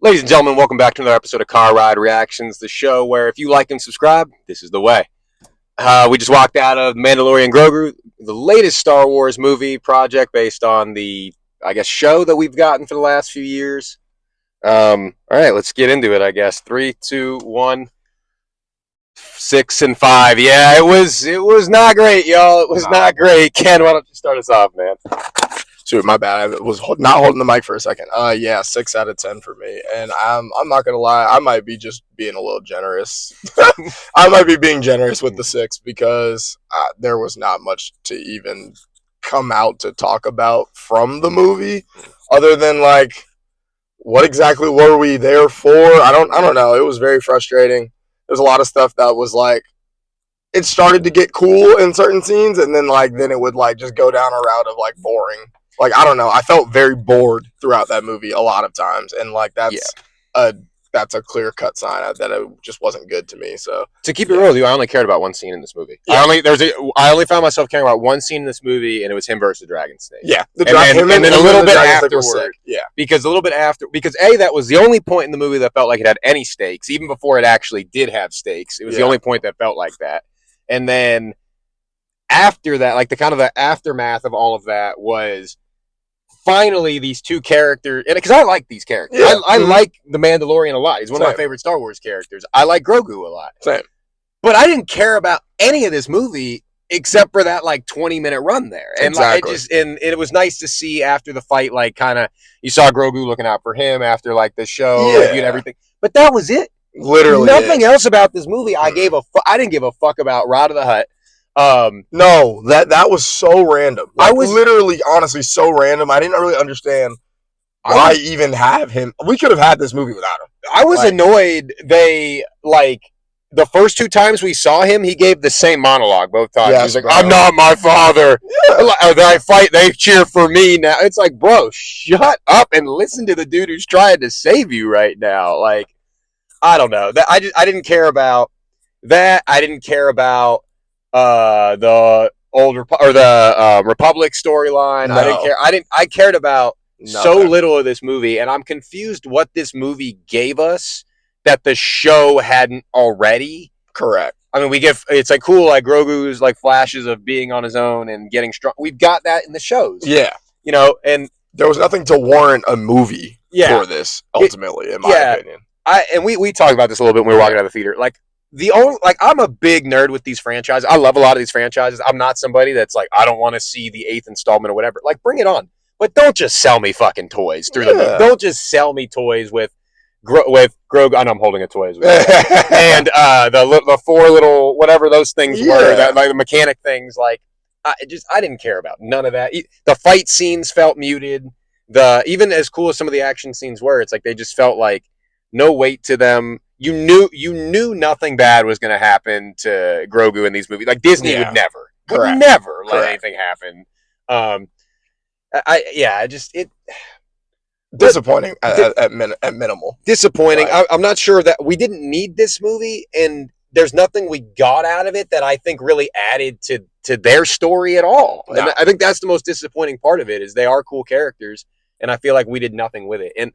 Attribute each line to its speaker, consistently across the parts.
Speaker 1: Ladies and gentlemen, welcome back to another episode of Car Ride Reactions, the show where if you like and subscribe, this is the way. We just walked out of Mandolorian Grogu, the latest Star Wars movie project based on the, show that we've gotten for the last few years. All right, let's get into it, I guess. 3, 2, 1, 6, and 5. Yeah, it was not great, y'all. It was not great. Ken, why don't you start us off, man?
Speaker 2: Dude, my bad. I was not holding the mic for a second. 6 out of 10 for me. And I'm not gonna lie, I might be just being a little generous. I might be being generous with the 6 because there was not much to even come out to talk about from the movie, other than like, what exactly were we there for? I don't know. It was very frustrating. There's a lot of stuff that was like, it started to get cool in certain scenes, and then it would just go down a route of boring. I don't know. I felt very bored throughout that movie a lot of times, and that's a clear-cut sign that it just wasn't good to me. So
Speaker 1: to keep it real with you, I only cared about one scene in this movie. Yeah. I only found myself caring about one scene in this movie, and it was him versus the Dragon Snake.
Speaker 2: Yeah,
Speaker 1: and then a little bit afterward. Yeah, because that was the only point in the movie that felt like it had any stakes, even before it actually did have stakes. It was the only point that felt like that, and then after that, the aftermath of all of that was finally these two characters, and because I like these characters. Yeah. I like the Mandalorian a lot. He's one of my favorite Star Wars characters. I like Grogu a lot. Same. But I didn't care about any of this movie except for that 20-minute run there. And
Speaker 2: exactly.
Speaker 1: It was nice to see after the fight, you saw Grogu looking out for him after the show and everything. But that was it.
Speaker 2: Literally.
Speaker 1: Nothing else about this movie. I didn't give a fuck about Rod of the Hutt.
Speaker 2: No, that was so random. I was literally, honestly, so random. I didn't really understand why even have him. We could have had this movie without him.
Speaker 1: I was annoyed. They the first 2 times we saw him, he gave the same monologue both times.
Speaker 2: Yes,
Speaker 1: He's like,
Speaker 2: bro.
Speaker 1: "I'm not my father." Yeah. They fight. They cheer for me now. It's like, bro, shut up and listen to the dude who's trying to save you right now. I don't know. I didn't care about that. I didn't care about the Republic storyline. No. I didn't care. I cared about so little of this movie, and I'm confused what this movie gave us that the show hadn't already.
Speaker 2: Correct.
Speaker 1: I mean, it's cool, Grogu's flashes of being on his own and getting strong. We've got that in the shows.
Speaker 2: Yeah.
Speaker 1: And
Speaker 2: there was nothing to warrant a movie for this, ultimately, in my opinion.
Speaker 1: We talked about this a little bit when we were walking out of the theater. I'm a big nerd with these franchises. I love a lot of these franchises. I'm not somebody that's I don't want to see the 8th installment or whatever. Bring it on. But don't just sell me fucking toys through the movie. Don't just sell me toys with Grogu. I know I'm holding a toy as well. And the 4 little, whatever those things were, the mechanic things, I didn't care about none of that. The fight scenes felt muted. Even as cool as some of the action scenes were, it's they just felt no weight to them. You knew nothing bad was going to happen to Grogu in these movies. Disney would never let anything happen.
Speaker 2: Disappointing at minimal.
Speaker 1: Disappointing. Right. I'm not sure that we didn't need this movie, and there's nothing we got out of it that I think really added to their story at all. No. And I think that's the most disappointing part of it, is they are cool characters, and I feel like we did nothing with it. And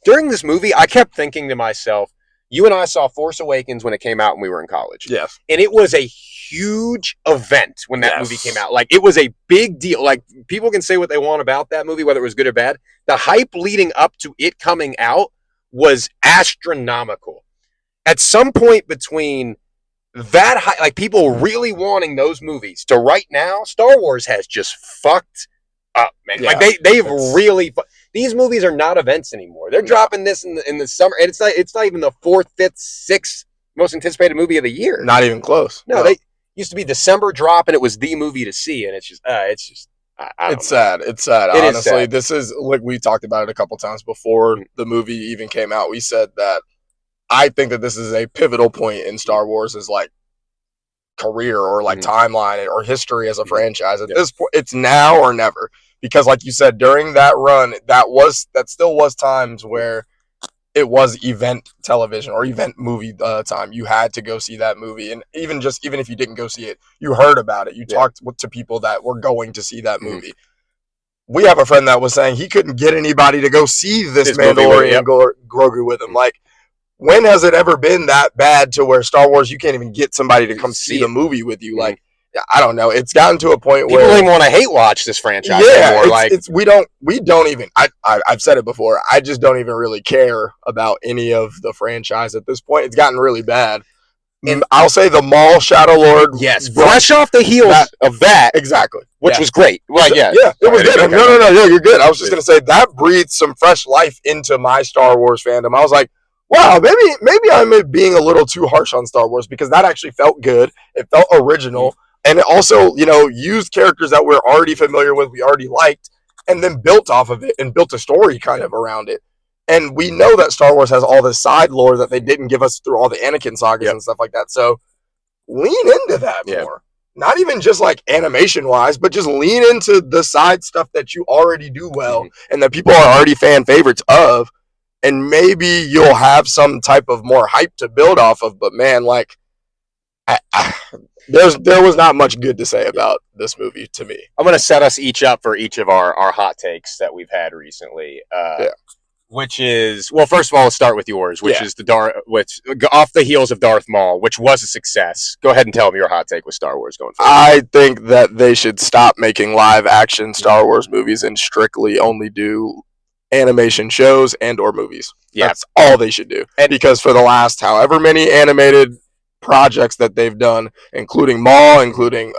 Speaker 1: during this movie, I kept thinking to myself, you and I saw Force Awakens when it came out when we were in college.
Speaker 2: Yes.
Speaker 1: And it was a huge event when that movie came out. It was a big deal. People can say what they want about that movie, whether it was good or bad. The hype leading up to it coming out was astronomical. At some point between that hype, people really wanting those movies, to right now, Star Wars has just fucked up, man. Yeah, they've really... These movies are not events anymore. They're dropping this in the summer, and it's not even the 4th, 5th, 6th most anticipated movie of the year.
Speaker 2: Not even close.
Speaker 1: No, they used to be December drop, and it was the movie to see, and it's
Speaker 2: sad. It's sad. Honestly, this is we talked about it a couple times before the movie even came out. We said that I think that this is a pivotal point in Star Wars' career or timeline or history as a franchise. At this point, it's now or never. Because like you said, during that run, that still was times where it was event television or event movie time. You had to go see that movie. And even if you didn't go see it, you heard about it. You talked to people that were going to see that movie. we have a friend that was saying he couldn't get anybody to go see this Mandalorian Grogu with him. Like, when has it ever been that bad to where Star Wars you can't even get somebody to come see the movie with you? Like, I don't know. It's gotten to a point where
Speaker 1: people don't even want to hate watch this franchise anymore.
Speaker 2: We don't even. I've said it before. I just don't even really care about any of the franchise at this point. It's gotten really bad. And I'll say the Maul Shadow Lord.
Speaker 1: Yes, fresh off the heels of that,
Speaker 2: exactly,
Speaker 1: which was great. Well, yeah,
Speaker 2: it was good. No, you're good. I was just gonna say that breathed some fresh life into my Star Wars fandom. I was like, wow, maybe I'm being a little too harsh on Star Wars because that actually felt good. It felt original, and it also, used characters that we're already familiar with, we already liked, and then built off of it and built a story kind of around it. And we know that Star Wars has all this side lore that they didn't give us through all the Anakin sagas and stuff like that. So lean into that more. Not even just like animation-wise, but just lean into the side stuff that you already do well and that people are already fan favorites of. And maybe you'll have some type of more hype to build off of. But man, like, there was not much good to say about this movie to me.
Speaker 1: I'm going to set us each up for each of our hot takes that we've had recently. Which is, well, first of all, let's start with yours, which is which off the heels of Darth Maul, which was a success. Go ahead and tell them your hot take with Star Wars going forward.
Speaker 2: I think that they should stop making live action Star Wars movies and strictly only do animation shows and or movies. Yeah. That's all they should do. And because for the last however many animated projects that they've done, including Maul, including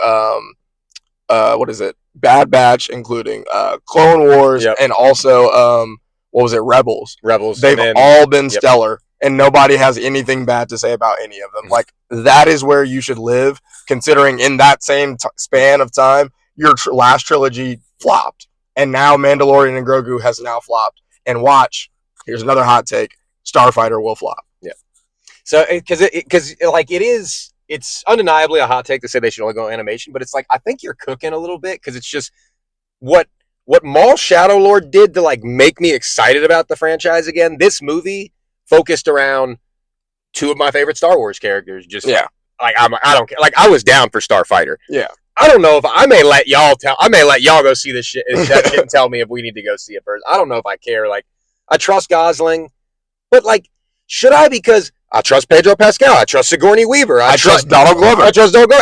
Speaker 2: Bad Batch, including Clone Wars, and also what was it? Rebels. They've all been stellar, and nobody has anything bad to say about any of them. Like, that is where you should live, considering in that same span of time, your last trilogy flopped, and now Mandalorian and Grogu has now flopped. And watch, here's another hot take: Starfighter will flop.
Speaker 1: Yeah. So, because it's undeniably a hot take to say they should only go animation, but it's like, I think you're cooking a little bit, because it's just what Maul Shadow Lord did to like make me excited about the franchise again. This movie focused around two of my favorite Star Wars characters. I don't care. Like, I was down for Starfighter.
Speaker 2: Yeah.
Speaker 1: I don't know if I may let y'all go see this shit and tell me if we need to go see it first. I don't know if I care. Like, I trust Gosling, but like, should I? Because I trust Pedro Pascal. I trust Sigourney Weaver. I trust
Speaker 2: Donald Glover.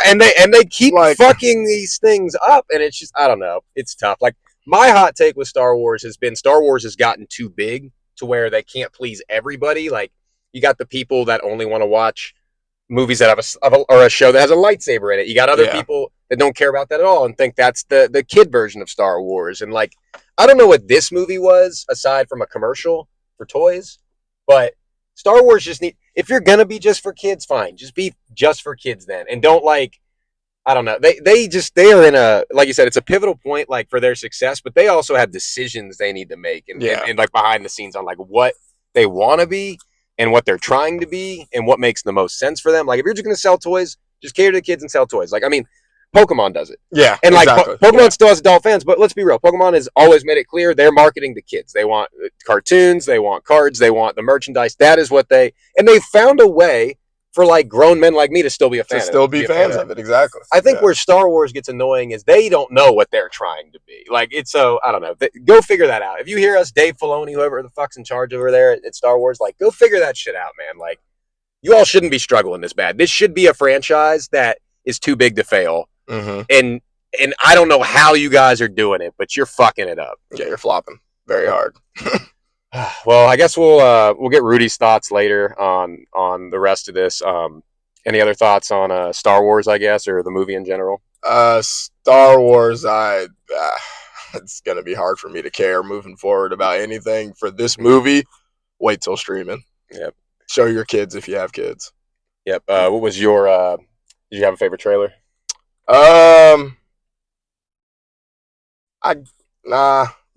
Speaker 1: And they keep fucking these things up, and it's just, I don't know. It's tough. Like, my hot take with Star Wars has been Star Wars has gotten too big to where they can't please everybody. Like, you got the people that only want to watch movies that have a show that has a lightsaber in it. You got other people that don't care about that at all and think that's the kid version of Star Wars. And like, I don't know what this movie was aside from a commercial for toys, but Star Wars just if you're gonna be just for kids, fine. Just be just for kids then, and don't like. I don't know. They are in a, like you said, it's a pivotal point like for their success, but they also have decisions they need to make and like behind the scenes on like what they want to be and what they're trying to be and what makes the most sense for them. Like, if you're just going to sell toys, just cater to kids and sell toys. Like, I mean, Pokemon does it.
Speaker 2: Yeah.
Speaker 1: And like Pokemon still has adult fans, but let's be real. Pokemon has always made it clear they're marketing to kids. They want cartoons, they want cards, they want the merchandise. That is what they found a way for like grown men like me to still be a fan.
Speaker 2: Fans of it, exactly.
Speaker 1: I think where Star Wars gets annoying is they don't know what they're trying to be. Like, it's so, I don't know. Go figure that out. If you hear us, Dave Filoni, whoever the fuck's in charge over there at Star Wars, like, go figure that shit out, man. Like, you all shouldn't be struggling this bad. This should be a franchise that is too big to fail. Mm-hmm. And I don't know how you guys are doing it, but you're fucking it up.
Speaker 2: Yeah, you're flopping very hard.
Speaker 1: Well, I guess we'll get Rudy's thoughts later on the rest of this. Any other thoughts on Star Wars, I guess, or the movie in general?
Speaker 2: Star Wars, it's gonna be hard for me to care moving forward about anything for this movie. Wait till streaming.
Speaker 1: Yep.
Speaker 2: Show your kids if you have kids.
Speaker 1: Yep. What was your? Did you have a favorite trailer?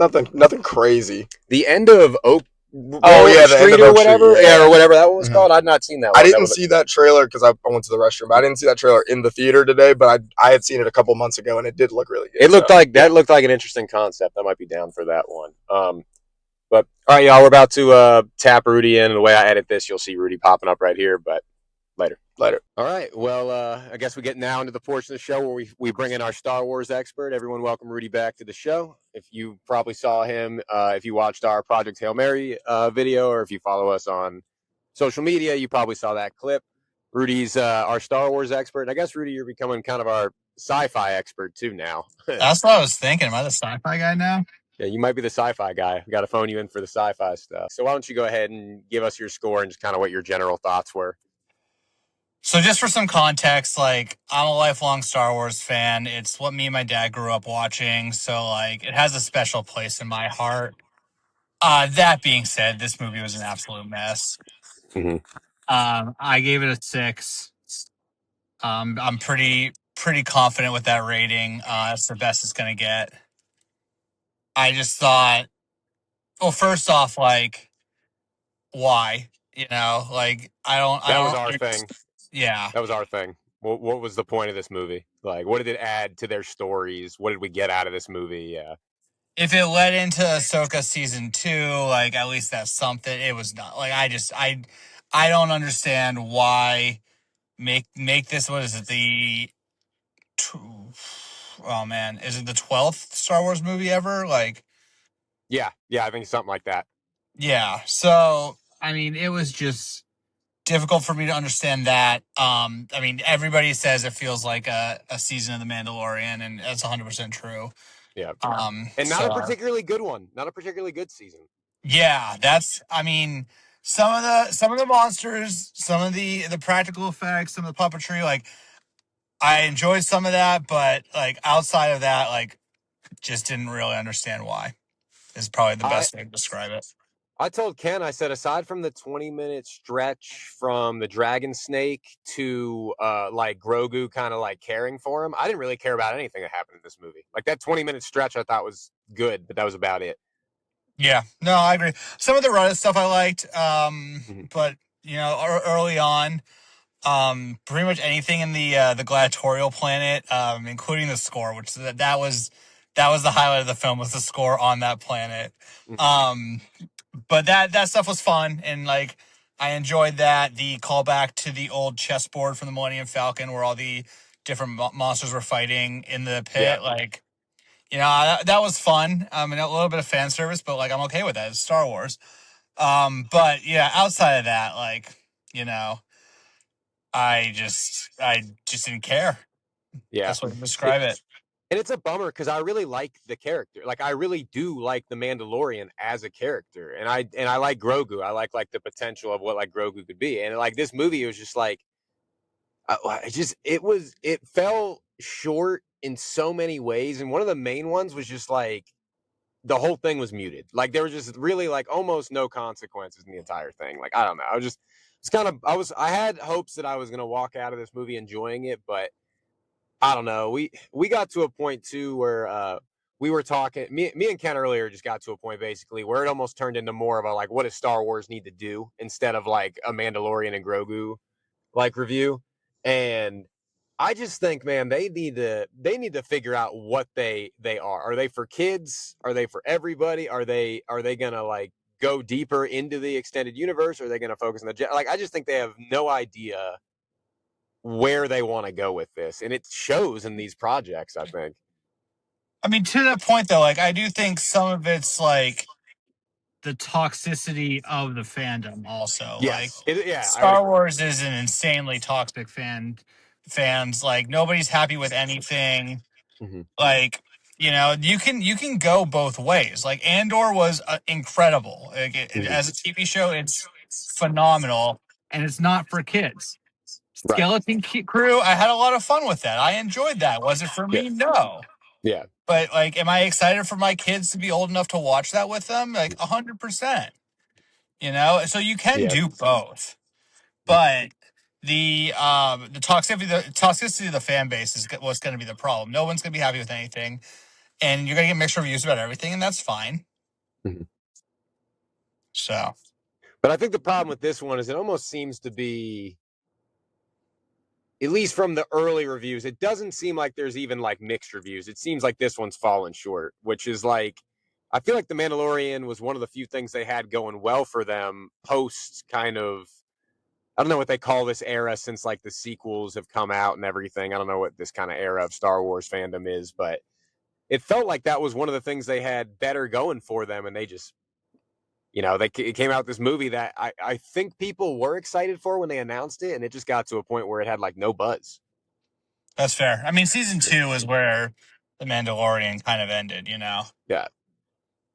Speaker 2: Nothing crazy.
Speaker 1: The end of Oak.
Speaker 2: The
Speaker 1: Street
Speaker 2: end of
Speaker 1: or
Speaker 2: Oak
Speaker 1: whatever,
Speaker 2: Street,
Speaker 1: or whatever that one was called. I'd not seen that one.
Speaker 2: I didn't see that trailer because I went to the restroom. I didn't see that trailer in the theater today, but I had seen it a couple months ago, and it did look really good.
Speaker 1: It looked like an interesting concept. I might be down for that one. But all right, y'all, we're about to tap Rudy in. And the way I edit this, you'll see Rudy popping up right here. But later.
Speaker 2: Later.
Speaker 1: All right. Well, I guess we get now into the portion of the show where we bring in our Star Wars expert. Everyone, welcome Rudy back to the show. If you probably saw him, if you watched our Project Hail Mary video, or if you follow us on social media, you probably saw that clip. Rudy's our Star Wars expert. And I guess, Rudy, you're becoming kind of our sci-fi expert too now.
Speaker 3: That's what I was thinking. Am I the sci-fi guy now?
Speaker 1: Yeah, you might be the sci-fi guy. We got to phone you in for the sci-fi stuff. So why don't you go ahead and give us your score and just kind of what your general thoughts were?
Speaker 3: So just for some context, like I'm a lifelong Star Wars fan. It's what me and my dad grew up watching. So like it has a special place in my heart. That being said, this movie was an absolute mess.
Speaker 1: Mm-hmm.
Speaker 3: I gave it a 6. I'm pretty confident with that rating. That's the best it's gonna get. I just thought, well, first off, like, why? Like I
Speaker 1: That was
Speaker 3: don't,
Speaker 1: our thing.
Speaker 3: yeah.
Speaker 1: That was our thing. What was the point of this movie? Like, what did it add to their stories? What did we get out of this movie? Yeah.
Speaker 3: If it led into Ahsoka season 2, like at least that's something. It was not like I don't understand why make this. What is it? Oh man, is it the 12th Star Wars movie ever? Like,
Speaker 1: Yeah. Yeah. I think something like that.
Speaker 3: yeah. So I mean, it was just difficult for me to understand that. I mean, everybody says it feels like a season of The Mandalorian, and that's 100% true.
Speaker 1: Yeah. And not a
Speaker 3: So
Speaker 1: particularly good one. Not a particularly good season.
Speaker 3: yeah, I mean, some of the monsters, some of the practical effects, some of the puppetry, like I enjoyed some of that, but like outside of that, like just didn't really understand why. Is probably the
Speaker 1: I
Speaker 3: best way to describe it.
Speaker 1: I told Ken, I said, aside from the 20-minute stretch from the dragon snake to like Grogu kind of like caring for him, I didn't really care about anything that happened in this movie. Like that 20-minute stretch I thought was good, but that was about it.
Speaker 3: Yeah, no, I agree. Some of the Reddit stuff I liked,
Speaker 1: Mm-hmm.
Speaker 3: but early on, pretty much anything in the gladiatorial planet, including the score, which that was the highlight of the film, was the score on that planet.
Speaker 1: Mm-hmm.
Speaker 3: Um, but that stuff was fun, and like I enjoyed that, the callback to the old chessboard from the Millennium Falcon where all the different monsters were fighting in the
Speaker 1: Yeah.
Speaker 3: pit. Like, that was fun. And a little bit of fan service, but like I'm okay with that. It's Star Wars. But yeah, outside of that, like, you know I just didn't care.
Speaker 1: Yeah.
Speaker 3: That's what I
Speaker 1: It,
Speaker 3: describe it.
Speaker 1: and it's a bummer because I really like the character. Like I really do like the Mandalorian as a character, and I like Grogu. I like the potential of what like Grogu could be. And like this movie was just like, it fell short in so many ways. And one of the main ones was just like the whole thing was muted. Like there was just really like almost no consequences in the entire thing. Like I don't know. I had hopes that I was gonna walk out of this movie enjoying it, but I don't know. We got to a point too where we were talking. Me and Ken earlier just got to a point basically where it almost turned into more of a like, what does Star Wars need to do instead of like a Mandalorian and Grogu like review. And I just think, man, they need to figure out what they are. Are they for kids? Are they for everybody? Are they gonna like go deeper into the extended universe? Or are they gonna focus on like? I just think they have no idea where they want to go with this, and it shows in these projects. I think.
Speaker 3: I mean, to that point though, like I do think some of it's like the toxicity of the fandom also. Like
Speaker 1: Yes. Yeah, I would
Speaker 3: Star
Speaker 1: agree.
Speaker 3: Wars is an insanely toxic fans. Like nobody's happy with anything.
Speaker 1: Mm-hmm.
Speaker 3: Like, you can go both ways. Like Andor was incredible. Like,
Speaker 1: Mm-hmm.
Speaker 3: as a TV show, it's phenomenal, and it's not for kids.
Speaker 1: Right.
Speaker 3: Crew, I had a lot of fun with that. I enjoyed that. Was it for
Speaker 1: Yeah.
Speaker 3: me? No.
Speaker 1: Yeah.
Speaker 3: But like, am I excited for my kids to be old enough to watch that with them? Like 100%. So you can
Speaker 1: Yeah.
Speaker 3: do both, but the toxicity of the fan base is what's going to be the problem. No one's going to be happy with anything, and you're going to get mixed reviews about everything, and that's fine.
Speaker 1: Mm-hmm.
Speaker 3: So
Speaker 1: But I think the problem with this one is it almost seems to be, at least from the early reviews, it doesn't seem like there's even like mixed reviews. It seems like this one's fallen short, which is like, I feel like The Mandalorian was one of the few things they had going well for them post kind of I don't know what they call this era since like the sequels have come out and everything. I don't know what this kind of era of Star Wars fandom is, but it felt like that was one of the things they had better going for them, and they just, it came out this movie that I think people were excited for when they announced it, and it just got to a point where it had like no buzz.
Speaker 3: That's fair. I mean, season 2 is where the Mandalorian kind of ended,
Speaker 1: Yeah,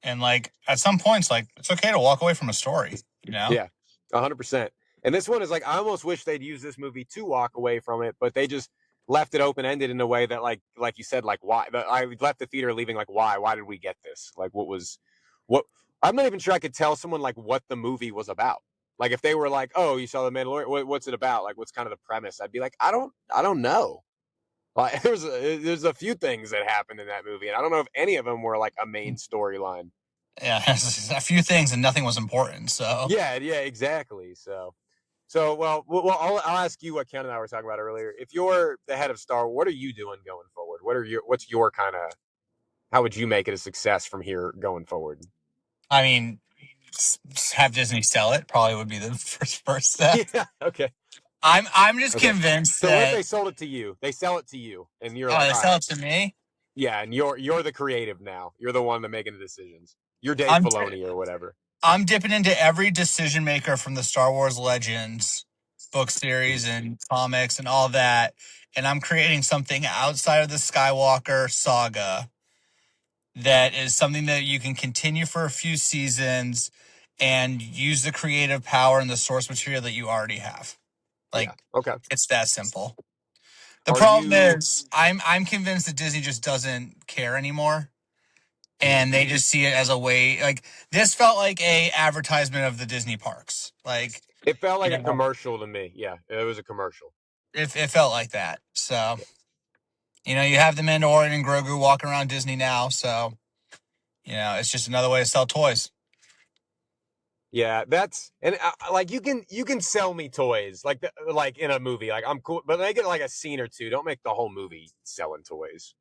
Speaker 3: and like at some points, like it's okay to walk away from a story,
Speaker 1: yeah, 100%. And this one is like I almost wish they'd use this movie to walk away from it, but they just left it open ended in a way that like you said, like why I left the theater leaving like why did we get this? Like what I'm not even sure I could tell someone like what the movie was about. Like if they were like, oh, you saw the Mandalorian, what's it about? Like what's kind of the premise? I'd be like, I don't know. Like there's a few things that happened in that movie, and I don't know if any of them were like a main storyline.
Speaker 3: Yeah, a few things and nothing was important. So
Speaker 1: Yeah, exactly. Well, I'll ask you what Ken and I were talking about earlier. If you're the head of Star, what are you doing going forward? What's your kind of, how would you make it a success from here going forward?
Speaker 3: I mean, have Disney sell it probably would be the first step.
Speaker 1: Yeah. Okay.
Speaker 3: I'm just
Speaker 1: Okay.
Speaker 3: convinced
Speaker 1: So what if
Speaker 3: that
Speaker 1: they sold it to you? They sell it to you, and you're like,
Speaker 3: they
Speaker 1: all
Speaker 3: sell
Speaker 1: right,
Speaker 3: it to me.
Speaker 1: yeah, and you're the creative now. You're the one that making the decisions. You're Dave
Speaker 3: I'm
Speaker 1: Filoni or whatever.
Speaker 3: I'm dipping into every decision maker from the Star Wars Legends book series
Speaker 1: Mhm.
Speaker 3: and comics and all that, and I'm creating something outside of the Skywalker saga that is something that you can continue for a few seasons and use the creative power and the source material that you already have.
Speaker 1: Yeah.
Speaker 3: Like
Speaker 1: Okay.
Speaker 3: it's that simple. The
Speaker 1: Are
Speaker 3: problem
Speaker 1: you?
Speaker 3: is I'm convinced that Disney just doesn't care anymore
Speaker 1: Mhm.
Speaker 3: and they just see it as a way like this felt like a advertisement of the Disney parks. Like,
Speaker 1: It felt
Speaker 3: you
Speaker 1: like a
Speaker 3: know,
Speaker 1: commercial to me. Yeah, it was a commercial.
Speaker 3: it felt like that. So,
Speaker 1: Yeah.
Speaker 3: you have the Mandalorian and Grogu walking around Disney now, so it's just another way to sell toys.
Speaker 1: Yeah, that's and like you can sell me toys like in a movie. Like I'm cool, but make it like a scene or two. Don't make the whole movie selling toys.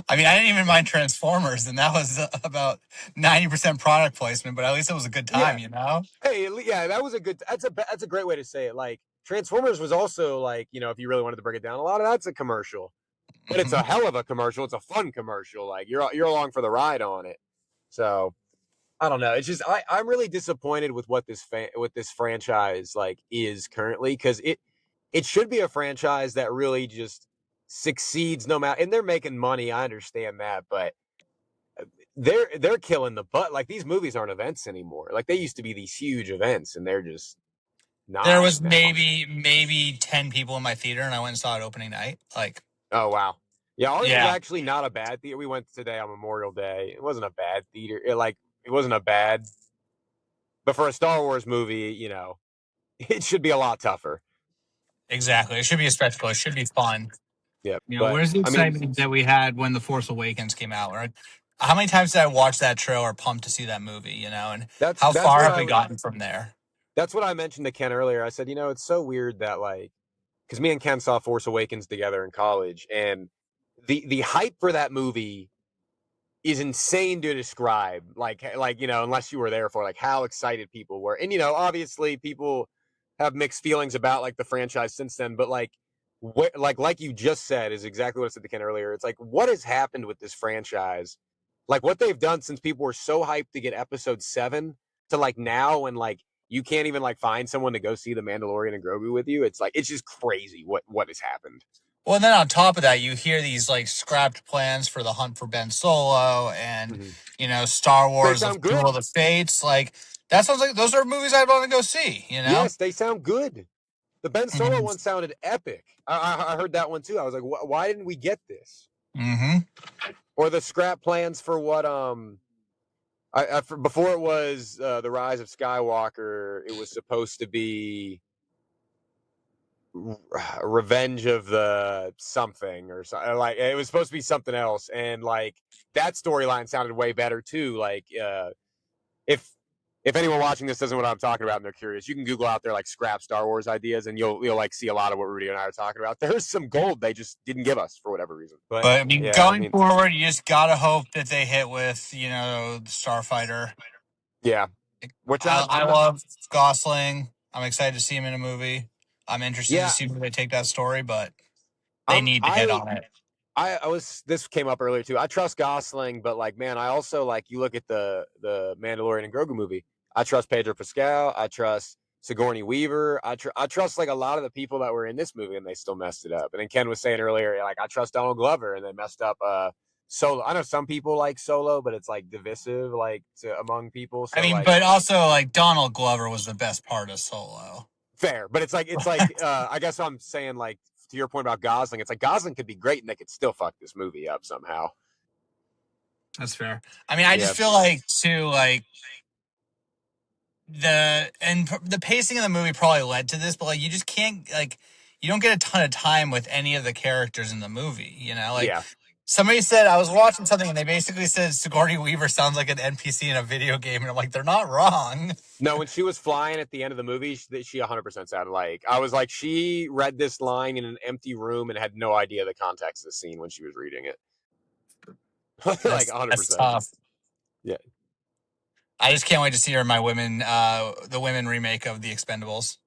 Speaker 3: I mean, I didn't even mind Transformers, and that was about 90% product placement, but at least it was a good
Speaker 1: Yeah.
Speaker 3: time.
Speaker 1: Hey, yeah, that was a good. That's a great way to say it. Like Transformers was also like if you really wanted to break it down, a lot of that's a commercial, but it's a
Speaker 3: Hmm.
Speaker 1: hell of a commercial. It's a fun commercial. Like you're along for the ride on it. So I don't know. It's just I'm really disappointed with what this franchise like is currently because it should be a franchise that really just succeeds no matter, and they're making money. I understand that, but they're killing the butt. Like these movies aren't events anymore. Like they used to be these huge events, and they're just
Speaker 3: There
Speaker 1: not
Speaker 3: was
Speaker 1: now.
Speaker 3: maybe 10 people in my theater, and I went and saw it opening night. Like,
Speaker 1: Oh wow. Yeah, ours was
Speaker 3: yeah,
Speaker 1: actually not a bad theater. We went today on Memorial Day. It wasn't a bad theater. It wasn't a bad, but for a Star Wars movie, it should be a lot tougher.
Speaker 3: exactly. It should be a spectacle. It should be fun.
Speaker 1: Yeah, but
Speaker 3: Where's the
Speaker 1: I mean,
Speaker 3: excitement that we had when The Force Awakens came out? Or how many times did I watch that trailer pumped to see that movie, and
Speaker 1: that's
Speaker 3: how
Speaker 1: that's
Speaker 3: far
Speaker 1: what
Speaker 3: have
Speaker 1: I
Speaker 3: we
Speaker 1: was.
Speaker 3: gotten from there?
Speaker 1: That's what I mentioned to Ken earlier. I said, it's so weird that like, because me and Ken saw Force Awakens together in college, and the hype for that movie is insane to describe. Like unless you were there for like how excited people were, and obviously people have mixed feelings about like the franchise since then. But like, what like you just said is exactly what I said to Ken earlier. It's like what has happened with this franchise, like what they've done since people were so hyped to get Episode 7 to like now, and like you can't even like find someone to go see the Mandalorian and Grogu with you. It's like it's just crazy what has happened.
Speaker 3: Well, and then on top of that, you hear these like scrapped plans for the Hunt for Ben Solo and
Speaker 1: Mhm.
Speaker 3: Star
Speaker 1: They
Speaker 3: Wars: The
Speaker 1: sound
Speaker 3: Duel of
Speaker 1: good.
Speaker 3: the Fates. Like that sounds like those are movies I'd want to go see.
Speaker 1: Yes, they sound good. The Ben Solo one
Speaker 3: Mm-hmm.
Speaker 1: sounded epic. I heard that one too. I was like, why didn't we get this?
Speaker 3: Mm-hmm.
Speaker 1: Or the scrap plans for what before it was the Rise of Skywalker, it was supposed to be Revenge of the something or something. Like it was supposed to be something else, and like that storyline sounded way better too. Like if if anyone watching this doesn't know what I'm talking about and they're curious, you can Google out there like scrap Star Wars ideas, and you'll like see a lot of what Rudy and I are talking about. There's some gold they just didn't give us for whatever reason. But
Speaker 3: But I mean,
Speaker 1: yeah, I
Speaker 3: going
Speaker 1: mean,
Speaker 3: forward, you just gotta hope that they hit with the Starfighter.
Speaker 1: yeah, which
Speaker 3: I
Speaker 1: I'm not.
Speaker 3: love Gosling. I'm excited to see him in a movie. I'm interested to
Speaker 1: Yeah,
Speaker 3: see where they take that story, but they need to hit on it.
Speaker 1: I was this came up earlier too. I trust Gosling, but like, man, I also like you look at the Mandalorian and Grogu movie. I trust Pedro Pascal. I trust Sigourney Weaver. I trust like a lot of the people that were in this movie, and they still messed it up. And then Ken was saying earlier, like I trust Donald Glover, and they messed up Solo. I know some people like Solo, but it's like divisive, like among people.
Speaker 3: I
Speaker 1: So
Speaker 3: mean,
Speaker 1: like
Speaker 3: but also like Donald Glover was the best part of Solo.
Speaker 1: fair, but it's like I guess I'm saying like to your point about Gosling, it's like Gosling could be great, and they could still fuck this movie up somehow.
Speaker 3: That's fair. I mean, I
Speaker 1: Yeah.
Speaker 3: just feel like too like the pacing of the movie probably led to this, but like you just can't like you don't get a ton of time with any of the characters in the movie. You know, like
Speaker 1: Yeah.
Speaker 3: somebody said I was watching something and they basically said Sigourney Weaver sounds like an NPC in a video game, and I'm like, they're not wrong.
Speaker 1: No, when she was flying at the end of the movie, she 100% sounded like I was like she read this line in an empty room and had no idea the context of the scene when she was reading it. Like
Speaker 3: That's
Speaker 1: 100%.
Speaker 3: tough.
Speaker 1: Yeah.
Speaker 3: I just can't wait to see her in my the women remake of The Expendables.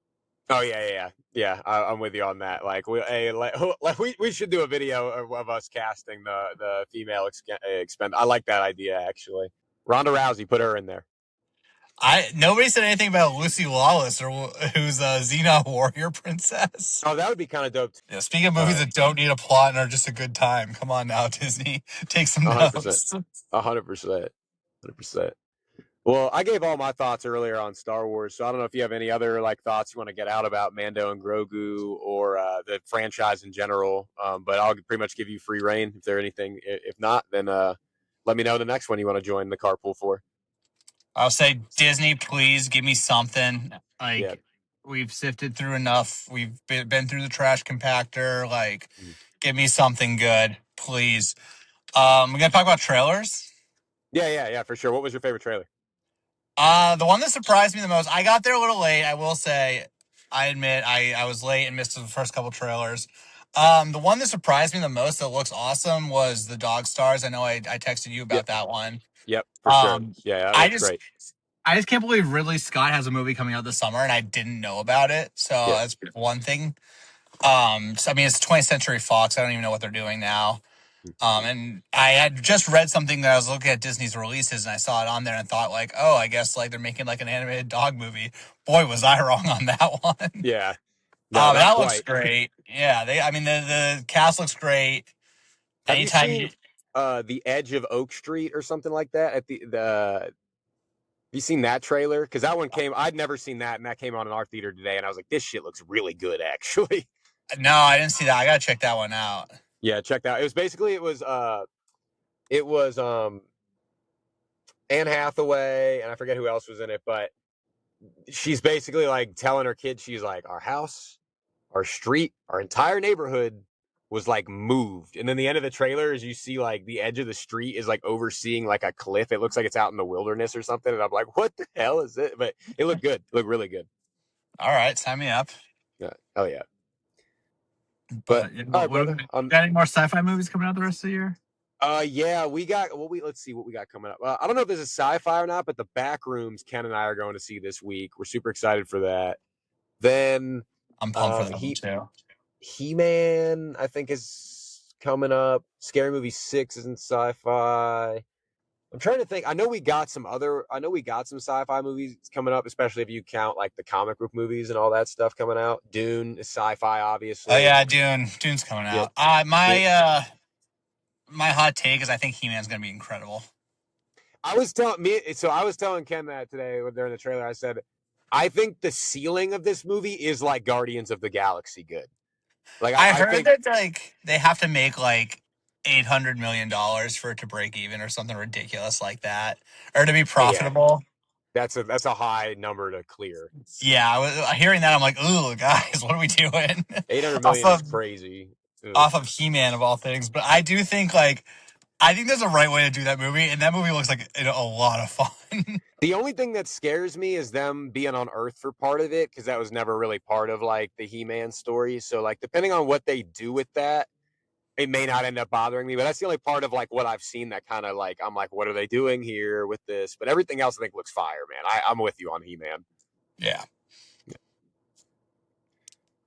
Speaker 1: Oh yeah. I'm with you on that. Like we should do a video of us casting the female expend. I like that idea actually. Ronda Rousey, put her in there.
Speaker 3: Nobody said anything about Lucy Lawless or who's a Xena warrior princess.
Speaker 1: Oh, that would be kind of dope.
Speaker 3: Yeah, speaking of movies that don't need a plot and are just a good time, come on now, Disney, take some
Speaker 1: 100%.
Speaker 3: notes.
Speaker 1: 100%. 100%. Well, I gave all my thoughts earlier on Star Wars, so I don't know if you have any other like thoughts you want to get out about Mando and Grogu or the franchise in general. But I'll pretty much give you free reign if there's anything. If not, then let me know the next one you want to join the carpool for.
Speaker 3: I'll say Disney, please give me something.
Speaker 1: Yeah.
Speaker 3: Like we've sifted through enough. We've been through the trash compactor. Like, give me something good, please. We're gonna talk about trailers.
Speaker 1: Yeah, for sure. What was your favorite trailer?
Speaker 3: The one that surprised me the most, I got there a little late. I will say, I admit, I was late and missed the first couple trailers. The one that surprised me the most that looks awesome was the Dog Stars. I know I texted you
Speaker 1: Yep.
Speaker 3: about that one.
Speaker 1: Yep, for sure.
Speaker 3: Um,
Speaker 1: Yeah, that
Speaker 3: I
Speaker 1: looks
Speaker 3: just
Speaker 1: great.
Speaker 3: I just can't believe Ridley Scott has a movie coming out this summer and I didn't know about it. So
Speaker 1: Yeah.
Speaker 3: that's one thing. So I mean, it's 20th Century Fox. I don't even know what they're doing now. And I had just read something that I was looking at Disney's releases and I saw it on there and thought like, oh, I guess like they're making like an animated dog movie. Boy, was I wrong on that one.
Speaker 1: Yeah. No, not
Speaker 3: That looks
Speaker 1: quite.
Speaker 3: great. Yeah, I mean, the cast looks great.
Speaker 1: Have you
Speaker 3: Anytime you,
Speaker 1: seen The Edge of Oak Street or something like that at the have you seen that trailer? Because that one came. I'd never seen that, and that came on in our theater today, and I was like, "This shit looks really good, actually."
Speaker 3: no, I didn't see that. I gotta check that one out.
Speaker 1: Yeah, check that out. It was basically it was Anne Hathaway, and I forget who else was in it, but she's basically like telling her kids, she's like, "Our house, our street, our entire neighborhood was like moved." And then the end of the trailer is you see like the edge of the street is like overseeing like a cliff. It looks like it's out in the wilderness or something. And I'm like, what the hell is it? But it looked good. It looked really good.
Speaker 3: All right, sign me up.
Speaker 1: Yeah. Oh yeah. But
Speaker 3: But
Speaker 1: all right, brother.
Speaker 3: got any more sci-fi movies coming out the rest of the year?
Speaker 1: Yeah, we got let's see what we got coming up. I don't know if this is sci-fi or not, but the back rooms Ken and I are going to see this week. We're super excited for that. Then
Speaker 3: I'm pumped for that one too.
Speaker 1: He-Man, I think, is coming up. Scary Movie 6 isn't sci-fi. I'm trying to think. I know we got some sci-fi movies coming up, especially if you count like the comic book movies and all that stuff coming out. Dune is sci-fi,
Speaker 3: Oh
Speaker 1: obviously.
Speaker 3: yeah, Dune's coming
Speaker 1: Yeah.
Speaker 3: out.
Speaker 1: Yeah.
Speaker 3: My hot take is I think He-Man's gonna be incredible.
Speaker 1: I was telling Ken that today during the trailer. I said, I think the ceiling of this movie is like Guardians of the Galaxy good. Like
Speaker 3: I
Speaker 1: I
Speaker 3: heard
Speaker 1: think
Speaker 3: that like they have to make like $800 million for it to break even or something ridiculous like that, or to be
Speaker 1: yeah,
Speaker 3: profitable.
Speaker 1: that's a high number to clear.
Speaker 3: Yeah, I was hearing that. I'm like, ooh, guys, what are we doing?
Speaker 1: 800
Speaker 3: off
Speaker 1: million is
Speaker 3: of
Speaker 1: crazy. Ugh.
Speaker 3: off of He-Man of all things, but I do think I think there's a right way to do that movie, and that movie looks like a lot of fun.
Speaker 1: The only thing that scares me is them being on Earth for part of it, because that was never really part of like the He-Man story. So like depending on what they do with that, it may not end up bothering me. But that's the only part of like what I've seen that kind of like I'm like, what are they doing here with this? But everything else I think looks fire, man. I'm with you on He-Man.
Speaker 3: Yeah.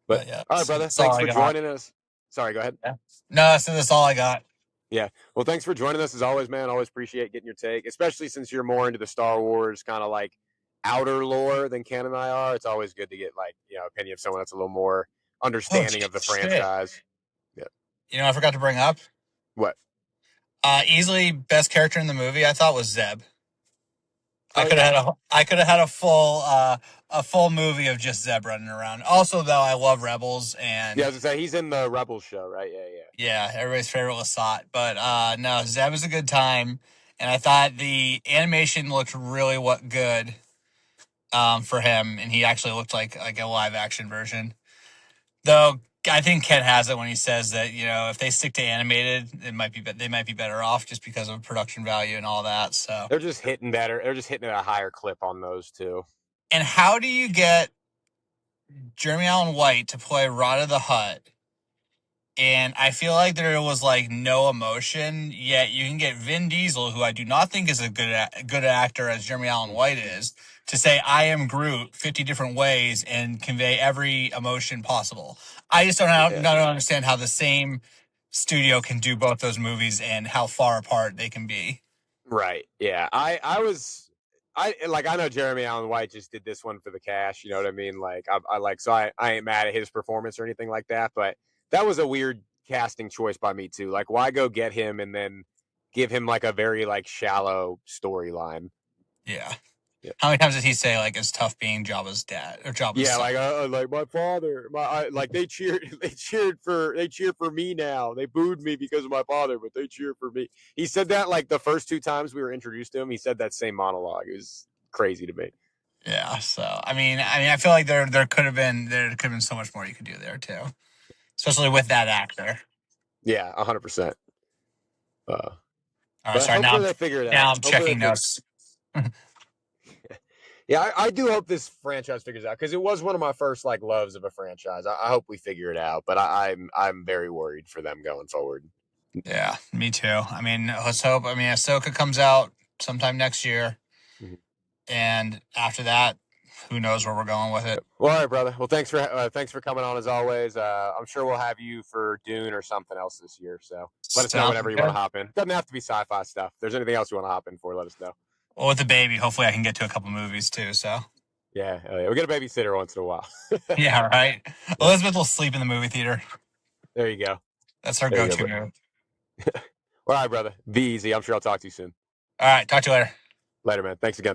Speaker 1: But
Speaker 3: yeah,
Speaker 1: all right, brother.
Speaker 3: that's all
Speaker 1: Thanks
Speaker 3: I
Speaker 1: for
Speaker 3: got.
Speaker 1: joining us. Sorry, go ahead.
Speaker 3: Yeah. No, so that's all I got.
Speaker 1: Yeah. Well, thanks for joining us as always, man. Always appreciate getting your take, especially since you're more into the Star Wars kind of like outer lore than Ken and I are. It's always good to get like, opinion of someone that's a little more
Speaker 3: Oh
Speaker 1: understanding of the
Speaker 3: shit!
Speaker 1: franchise. Yeah.
Speaker 3: You know, I forgot to bring up.
Speaker 1: What?
Speaker 3: Easily best character in the movie, I thought, was Zeb.
Speaker 1: Oh yeah.
Speaker 3: I could have had a full movie of just Zeb running around. Also, though, I love Rebels,
Speaker 1: Yeah,
Speaker 3: and
Speaker 1: as I say, he's in the Rebels show, right? Yeah, yeah.
Speaker 3: yeah, everybody's favorite Lasat. But no, Zeb was a good time, and I thought the animation looked really good for him, and he actually looked like a live action version. Though I think Ken has it when he says that if they stick to animated, they might be better off just because of production value and all that. So,
Speaker 1: They're just hitting better. They're just hitting at a higher clip on those two.
Speaker 3: and how do you get Jeremy Allen White to play Rada the Hutt? And I feel like there was like no emotion. Yet you can get Vin Diesel, who I do not think is a good actor as Jeremy Allen White is, to say "I am Groot" 50 different ways and convey every emotion possible. I just don't
Speaker 1: Yeah.
Speaker 3: understand how the same studio can do both those movies and how far apart they can be.
Speaker 1: Right. Yeah. I know Jeremy Allen White just did this one for the cash. You know what I mean? Like I ain't mad at his performance or anything like that. But that was a weird casting choice by me too. Like, why go get him and then give him like a very like shallow storyline?
Speaker 3: Yeah.
Speaker 1: Yeah.
Speaker 3: How many times did he say like it's tough being Jabba's dad or Jabba's
Speaker 1: Yeah,
Speaker 3: son?
Speaker 1: like my father, like they cheered for me now. They booed me because of my father, but they cheer for me. He said that like the first two times we were introduced to him. He said that same monologue. It was crazy to me.
Speaker 3: Yeah. So I feel like there could have been so much more you could do there too, especially with that actor.
Speaker 1: Yeah, 100%.
Speaker 3: All right,
Speaker 1: But
Speaker 3: sorry.
Speaker 1: hopefully they figure it out.
Speaker 3: Now I'm
Speaker 1: Hopefully they
Speaker 3: checking
Speaker 1: figure.
Speaker 3: notes.
Speaker 1: Yeah, I do hope this franchise figures out because it was one of my first like loves of a franchise. I hope we figure it out, but I'm very worried for them going forward.
Speaker 3: Yeah, me too. Let's hope. Ahsoka comes out sometime next year,
Speaker 1: Mhm.
Speaker 3: and after that, who knows where we're going with it.
Speaker 1: Well, all right, brother. Well, thanks for coming on as always. I'm sure we'll have you for Dune or something else this year. So let us know
Speaker 3: Sounds
Speaker 1: whenever you want to
Speaker 3: good.
Speaker 1: hop in. Doesn't have to be sci-fi stuff. If there's anything else you want to hop in for, let us know.
Speaker 3: Well, with the baby, hopefully I can get to a couple movies too. So
Speaker 1: Yeah, we get a babysitter once in a while.
Speaker 3: yeah, right.
Speaker 1: Yeah,
Speaker 3: Elizabeth will sleep in the movie theater.
Speaker 1: there you go.
Speaker 3: That's her
Speaker 1: There you
Speaker 3: go-to
Speaker 1: go.
Speaker 3: move.
Speaker 1: All right, brother. Be easy. I'm sure I'll talk to you soon.
Speaker 3: All right, talk to you later.
Speaker 1: Later, man. Thanks again.